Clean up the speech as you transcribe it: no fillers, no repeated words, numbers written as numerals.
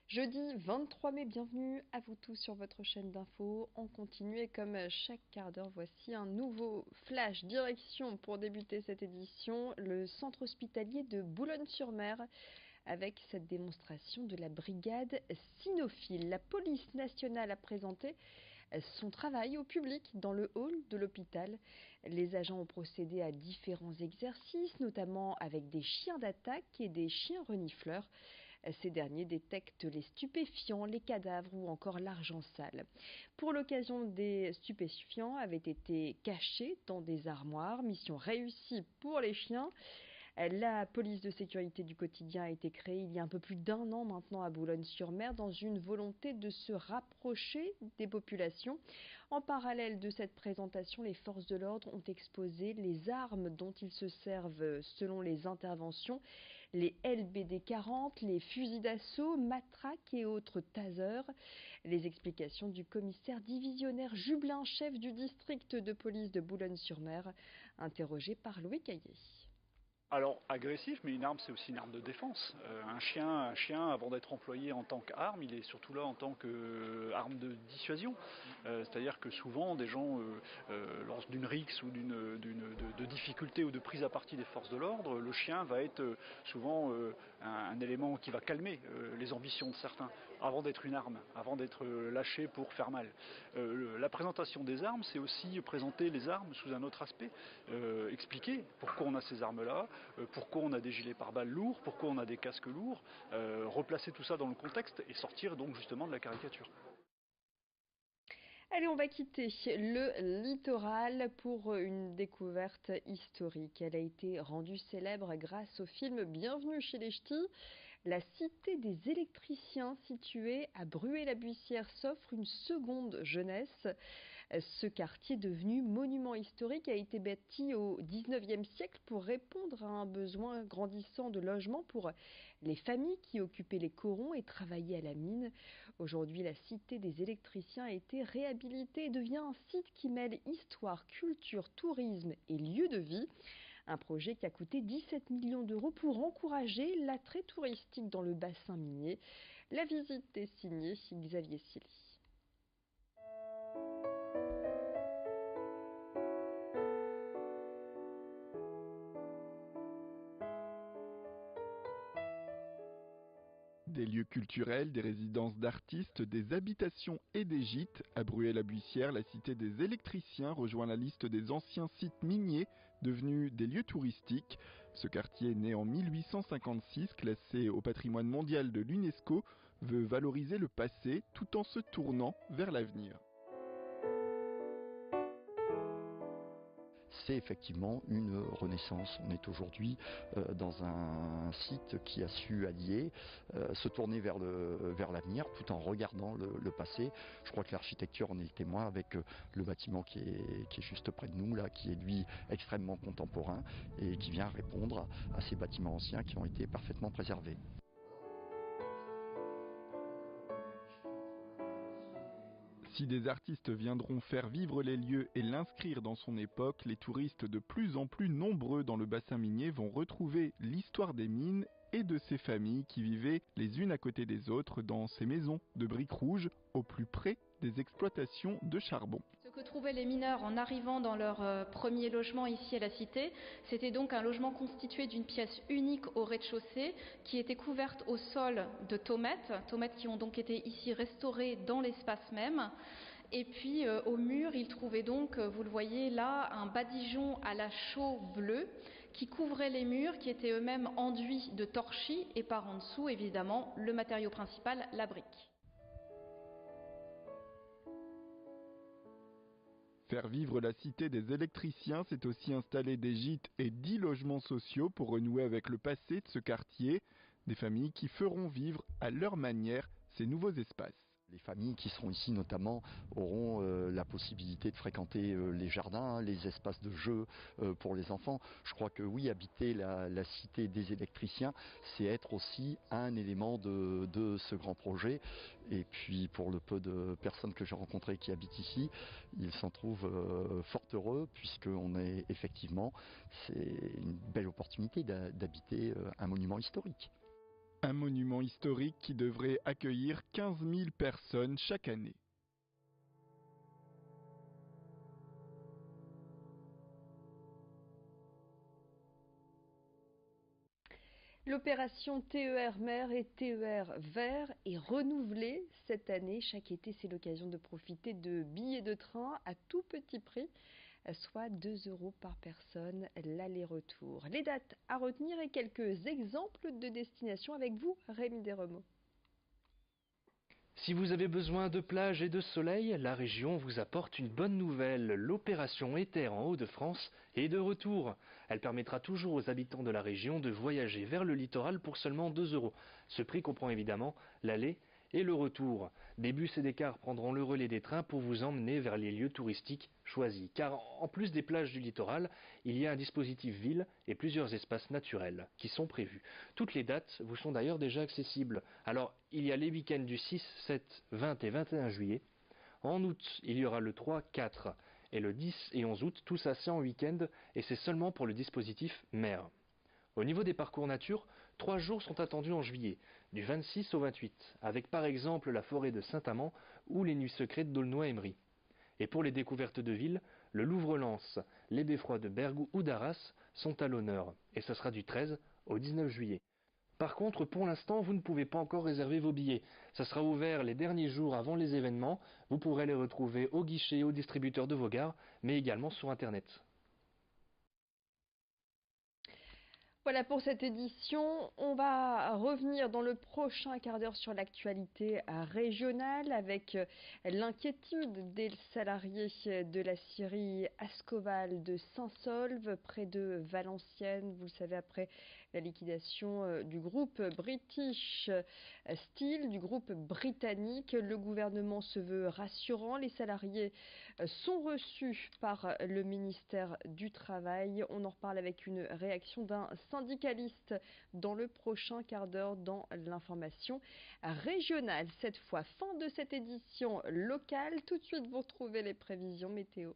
Jeudi 23 mai, bienvenue à vous tous sur votre chaîne d'infos. On continue et comme chaque quart d'heure, voici un nouveau flash direction pour débuter cette édition, le centre hospitalier de Boulogne-sur-Mer avec cette démonstration de la brigade cynophile. La police nationale a présenté son travail au public dans le hall de l'hôpital. Les agents ont procédé à différents exercices, notamment avec des chiens d'attaque et des chiens renifleurs. Ces derniers détectent les stupéfiants, les cadavres ou encore l'argent sale. Pour l'occasion, des stupéfiants avaient été cachés dans des armoires. Mission réussie pour les chiens. La police de sécurité du quotidien a été créée il y a un peu plus d'un an maintenant à Boulogne-sur-Mer dans une volonté de se rapprocher des populations. En parallèle de cette présentation, les forces de l'ordre ont exposé les armes dont ils se servent selon les interventions, les LBD 40, les fusils d'assaut, matraques et autres tasers. Les explications du commissaire divisionnaire Jubelin, chef du district de police de Boulogne-sur-Mer, interrogé par Louis Caillé. Alors agressif, mais une arme c'est aussi une arme de défense. Un chien, avant d'être employé en tant qu'arme, il est surtout là en tant qu'arme de dissuasion. C'est-à-dire que souvent des gens, lors d'une rixe ou de difficulté ou de prise à partie des forces de l'ordre, le chien va être souvent un élément qui va calmer les ambitions de certains, avant d'être une arme, avant d'être lâché pour faire mal. La présentation des armes, c'est aussi présenter les armes sous un autre aspect, expliquer pourquoi on a ces armes-là, pourquoi on a des gilets pare-balles lourds, pourquoi on a des casques lourds, replacer tout ça dans le contexte et sortir donc justement de la caricature. Allez, on va quitter le littoral pour une découverte historique. Elle a été rendue célèbre grâce au film Bienvenue chez les Ch'tis. La cité des électriciens située à Bruay-la-Buissière s'offre une seconde jeunesse. Ce quartier devenu monument historique a été bâti au XIXe siècle pour répondre à un besoin grandissant de logement pour les familles qui occupaient les corons et travaillaient à la mine. Aujourd'hui, la cité des électriciens a été réhabilitée et devient un site qui mêle histoire, culture, tourisme et lieu de vie. Un projet qui a coûté 17 millions d'euros pour encourager l'attrait touristique dans le bassin minier. La visite est signée Xavier Silly. Des lieux culturels, des résidences d'artistes, des habitations et des gîtes. À Bruay-la-Buissière, la cité des électriciens rejoint la liste des anciens sites miniers devenus des lieux touristiques. Ce quartier, né en 1856, classé au patrimoine mondial de l'UNESCO, veut valoriser le passé tout en se tournant vers l'avenir. C'est effectivement une renaissance. On est aujourd'hui dans un site qui a su allier, se tourner vers l'avenir tout en regardant le passé. Je crois que l'architecture en est témoin avec le bâtiment qui est juste près de nous, là, qui est lui extrêmement contemporain et qui vient répondre à ces bâtiments anciens qui ont été parfaitement préservés. Si des artistes viendront faire vivre les lieux et l'inscrire dans son époque, les touristes de plus en plus nombreux dans le bassin minier vont retrouver l'histoire des mines et de ces familles qui vivaient les unes à côté des autres dans ces maisons de briques rouges au plus près des exploitations de charbon. Ce que trouvaient les mineurs en arrivant dans leur premier logement ici à la cité, c'était donc un logement constitué d'une pièce unique au rez-de-chaussée qui était couverte au sol de tomates qui ont donc été ici restaurées dans l'espace même. Et puis au mur, ils trouvaient donc, vous le voyez là, un badigeon à la chaux bleue qui couvrait les murs qui étaient eux-mêmes enduits de torchis et par en dessous évidemment le matériau principal, la brique. Faire vivre la cité des électriciens, c'est aussi installer des gîtes et 10 logements sociaux pour renouer avec le passé de ce quartier. Des familles qui feront vivre à leur manière ces nouveaux espaces. Les familles qui seront ici notamment auront la possibilité de fréquenter les jardins, les espaces de jeu pour les enfants. Je crois que oui, habiter la cité des électriciens, c'est être aussi un élément de ce grand projet. Et puis pour le peu de personnes que j'ai rencontrées qui habitent ici, ils s'en trouvent fort heureux puisqu'on est effectivement, c'est une belle opportunité d'habiter un monument historique. Un monument historique qui devrait accueillir 15 000 personnes chaque année. L'opération TER Mer et TER Vert est renouvelée cette année. Chaque été, c'est l'occasion de profiter de billets de train à tout petit prix, soit 2 € par personne l'aller-retour. Les dates à retenir et quelques exemples de destinations avec vous, Rémi Desremaux. Si vous avez besoin de plage et de soleil, la région vous apporte une bonne nouvelle. L'opération Éther en Hauts-de-France est de retour. Elle permettra toujours aux habitants de la région de voyager vers le littoral pour seulement 2 €. Ce prix comprend évidemment l'aller et le retour. Des bus et des cars prendront le relais des trains pour vous emmener vers les lieux touristiques choisis. Car en plus des plages du littoral, il y a un dispositif ville et plusieurs espaces naturels qui sont prévus. Toutes les dates vous sont d'ailleurs déjà accessibles. Alors, il y a les week-ends du 6, 7, 20 et 21 juillet. En août, il y aura le 3, 4 et le 10 et 11 août, tout ça c'est en week-end et c'est seulement pour le dispositif mer. Au niveau des parcours nature, 3 jours sont attendus en juillet, du 26 au 28, avec par exemple la forêt de Saint-Amand ou les nuits secrètes d'Aulnoy-Emery. Et pour les découvertes de ville, le Louvre-Lens, les beffrois de Bergue ou d'Arras sont à l'honneur, et ce sera du 13 au 19 juillet. Par contre, pour l'instant, vous ne pouvez pas encore réserver vos billets. Ça sera ouvert les derniers jours avant les événements. Vous pourrez les retrouver au guichet et au distributeur de vos gares, mais également sur Internet. Voilà pour cette édition. On va revenir dans le prochain quart d'heure sur l'actualité régionale avec l'inquiétude des salariés de la scierie Ascoval de Saint-Saulve près de Valenciennes. Vous le savez, après la liquidation du groupe British Steel, du groupe britannique, le gouvernement se veut rassurant. Les salariés sont reçus par le ministère du Travail. On en reparle avec une réaction d'un syndicaliste dans le prochain quart d'heure dans l'information régionale. Cette fois, fin de cette édition locale. Tout de suite, vous retrouvez les prévisions météo.